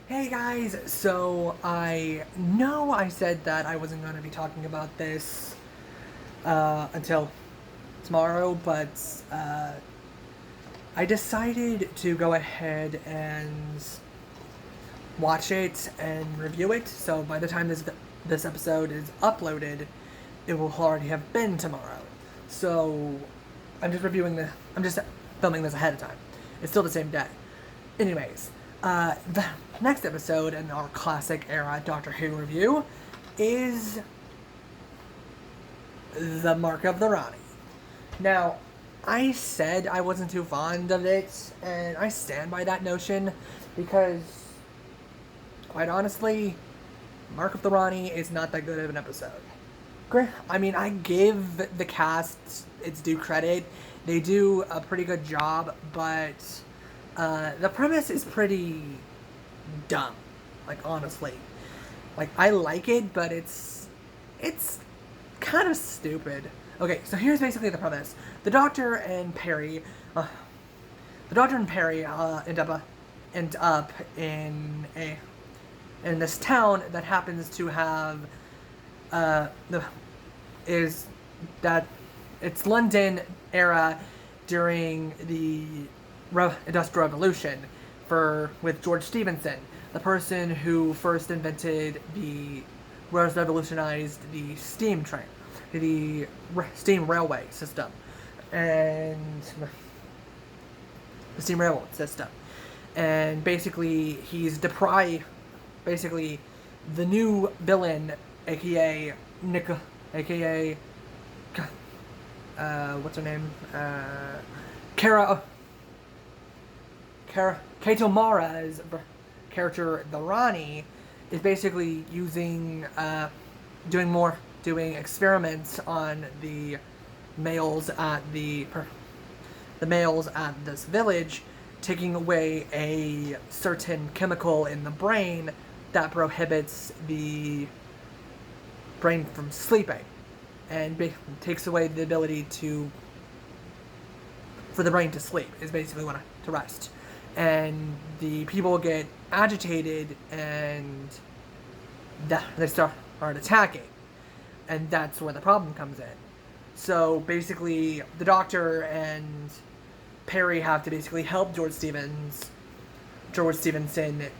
Hey guys, so I know I said that I wasn't going to be talking about this until tomorrow, but uh, I decided to go ahead and watch it and review it. So by the time this episode is uploaded, it will already have been tomorrow. So I'm just filming this ahead of time. It's still the same day. Anyways, the next episode in our classic era Doctor Who review is The Mark of the Rani. Now, I said I wasn't too fond of it, and I stand by that notion because, quite honestly, Mark of the Rani is not that good of an episode. I mean, I give the cast its due credit. They do a pretty good job, but the premise is pretty dumb. Like, honestly. Like, I like it, but it's kind of stupid. Okay, so here's basically the premise. The Doctor and Perry end up in this town that happens to have it's London era during the Industrial Revolution with George Stephenson, the person who first revolutionized the steam train, the steam railway system, and the steam railroad system. And basically, basically, the new villain, aka what's her name? Kato Mara's character, the Rani, is basically doing experiments on the males at this village, taking away a certain chemical in the brain that prohibits the brain from sleeping, and takes away the ability for the brain to sleep, is basically to rest. And the people get agitated and they start attacking. And that's where the problem comes in. So basically, the Doctor and Perry have to basically help George Stephenson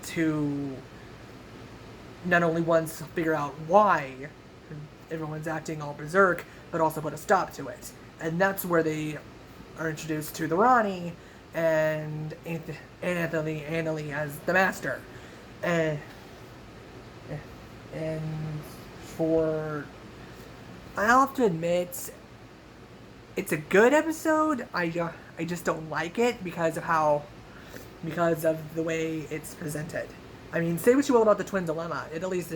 to not only once figure out why everyone's acting all berserk, but also put a stop to it. And that's where they are introduced to the Rani and Anthony as the Master. And for I'll have to admit, it's a good episode. I just don't like it because of the way it's presented. I mean, say what you will about the twin dilemma. It at least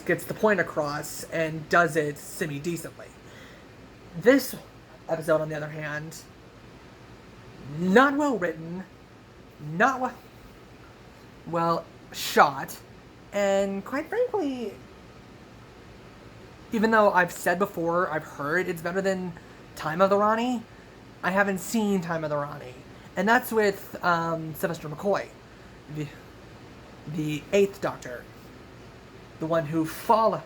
gets the point across and does it semi-decently. This episode, on the other hand, not well written, not well shot, and quite frankly, even though I've said before, I've heard it's better than Time of the Rani, I haven't seen Time of the Rani. And that's with Sylvester McCoy, the 8th Doctor. The one who the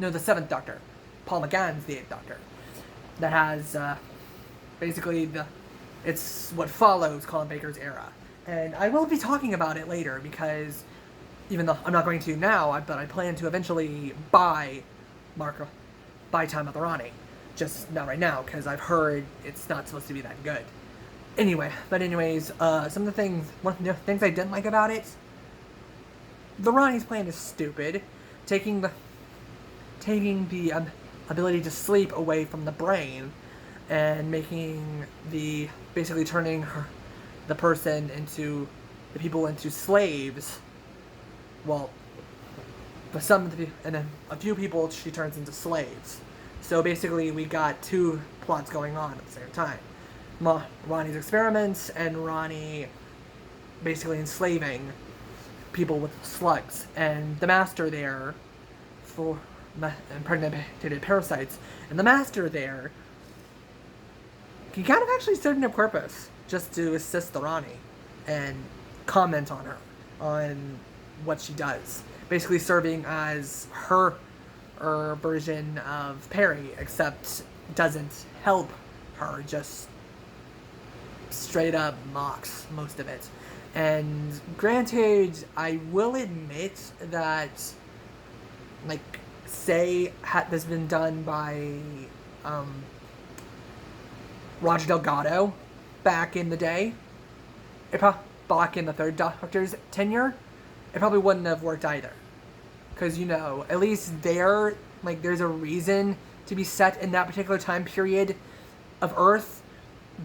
7th Doctor. Paul McGann's the 8th Doctor. That has, it's what follows Colin Bakers' era. And I will be talking about it later because, even though I'm not going to now, but I plan to eventually buy Time of the Rani. Just not right now, because I've heard it's not supposed to be that good. Anyways, some of the things I didn't like about it, the Rani's plan is stupid. Taking the ability to sleep away from the brain and basically turning the people into slaves. Well, and then a few people she turns into slaves. So basically we got two plots going on at the same time. Rani's experiments and Rani basically enslaving people with slugs, and the Master there for impregnated parasites, and the Master there, he kind of actually served a purpose. just to assist the Rani and comment on her, on what she does. Basically serving as her version of Perry, except doesn't help her, just straight up mocks most of it. And granted, I will admit that, like, say, had this been done by Roger Delgado back in the day, back in the Third Doctor's tenure, it probably wouldn't have worked either. Because, you know, at least there, like, there's a reason to be set in that particular time period of Earth,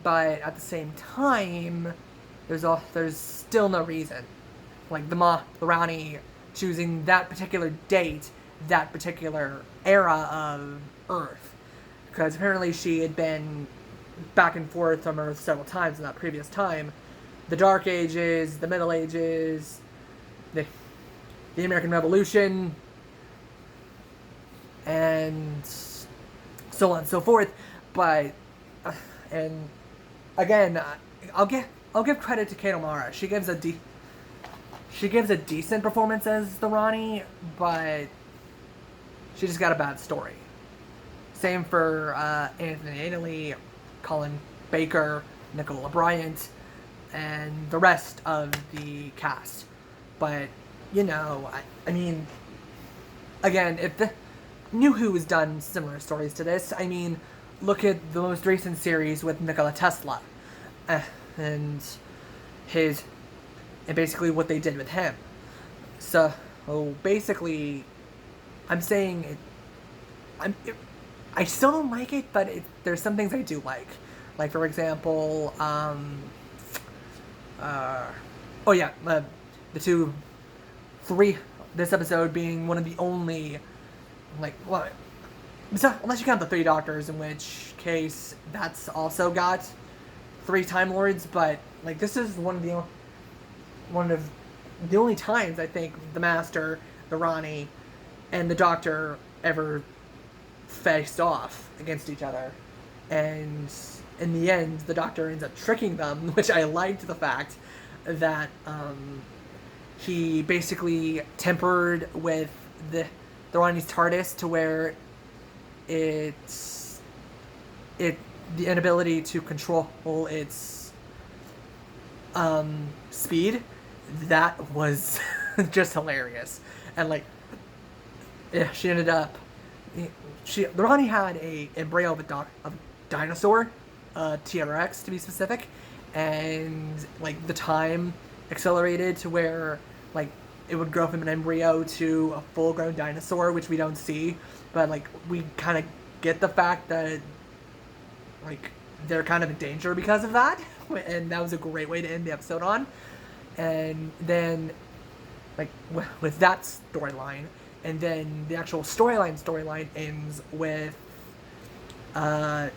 but at the same time, there's still no reason. Like, the Rani choosing that particular date, that particular era of Earth. Because apparently she had been back and forth from Earth several times in that previous time. The Dark Ages, the Middle Ages, the American Revolution, and so on and so forth. But, and again, I'll give credit to Kate O'Mara. She gives a decent performance as the Rani, but she just got a bad story. Same for Anthony Ainley, Colin Baker, Nicola Bryant, and the rest of the cast. But, you know, I mean, again, if the New Who has done similar stories to this, I mean, look at the most recent series with Nikola Tesla, and basically what they did with him. So, basically, I'm saying I still don't like it, but there's some things I do like. Like, for example, this episode being one of the only, like, well, unless you count the 3 Doctors, in which case that's also got 3 Time Lords, but, like, this is one of the only times I think the Master, the Rani, and the Doctor ever faced off against each other. And in the end, the Doctor ends up tricking them, which I liked the fact that he basically tempered with the Rani's TARDIS to where the inability to control its speed, that was just hilarious. And, like, yeah, she ended up, the Rani had a embryo of a dinosaur, T-Rex to be specific, and, like, the time accelerated to where, like, it would grow from an embryo to a full-grown dinosaur, which we don't see, but, like, we kind of get the fact that, like, they're kind of in danger because of that, and that was a great way to end the episode on. And then, like, with that storyline, and then the actual storyline ends with the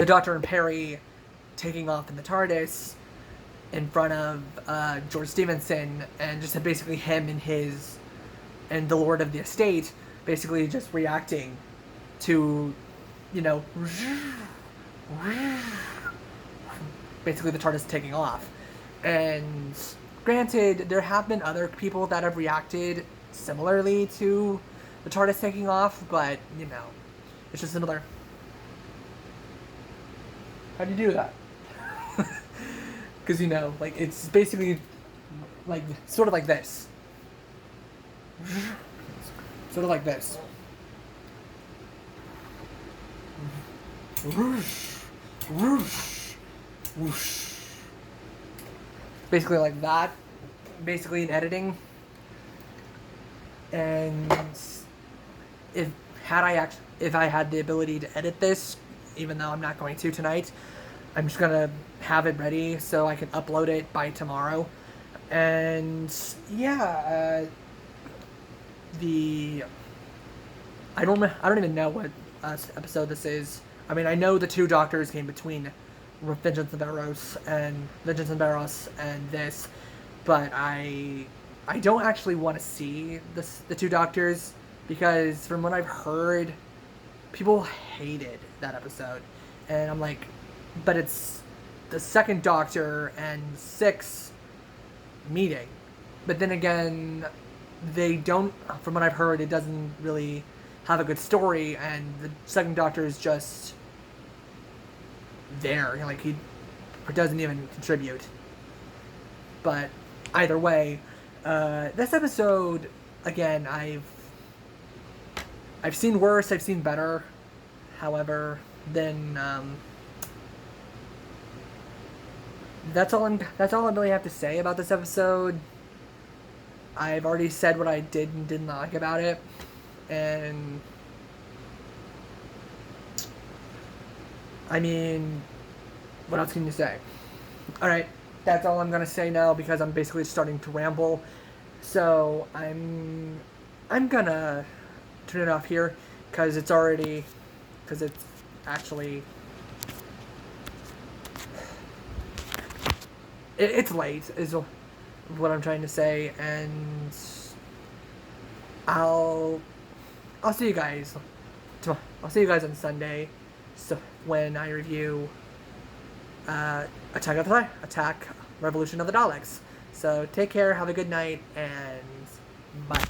Doctor and Perry taking off in the TARDIS in front of George Stevenson, and just basically him and the Lord of the Estate basically just reacting to, you know, basically the TARDIS taking off. And granted, there have been other people that have reacted similarly to the TARDIS taking off, but, you know, it's just another... How do you do that? Because, you know, like, it's basically, like, sort of like this. Sort of like this. Whoosh, whoosh, whoosh. Basically like that. Basically in editing. And if I had the ability to edit this, even though I'm not going to tonight, I'm just gonna have it ready so I can upload it by tomorrow. And yeah, I don't even know what episode this is. I mean, I know the 2 Doctors came between Vengeance and Barrows and this, but I don't actually want to see the 2 Doctors, because from what I've heard, people hated that episode, and I'm like, but it's the second Doctor and Six meeting. But then again, they don't, from what I've heard, it doesn't really have a good story, and the second Doctor is just there. Like, he doesn't even contribute. But either way, this episode, again, I've seen worse, I've seen better. However, then that's all I really have to say about this episode. I've already said what I did and didn't like about it, and I mean, what else can you say? All right, that's all I'm gonna say now because I'm basically starting to ramble. So I'm gonna turn it off here because it's actually it's late is what I'm trying to say, and I'll see you guys. I'll see you guys on Sunday, so when I review Attack Revolution of the Daleks. So take care, have a good night, and bye.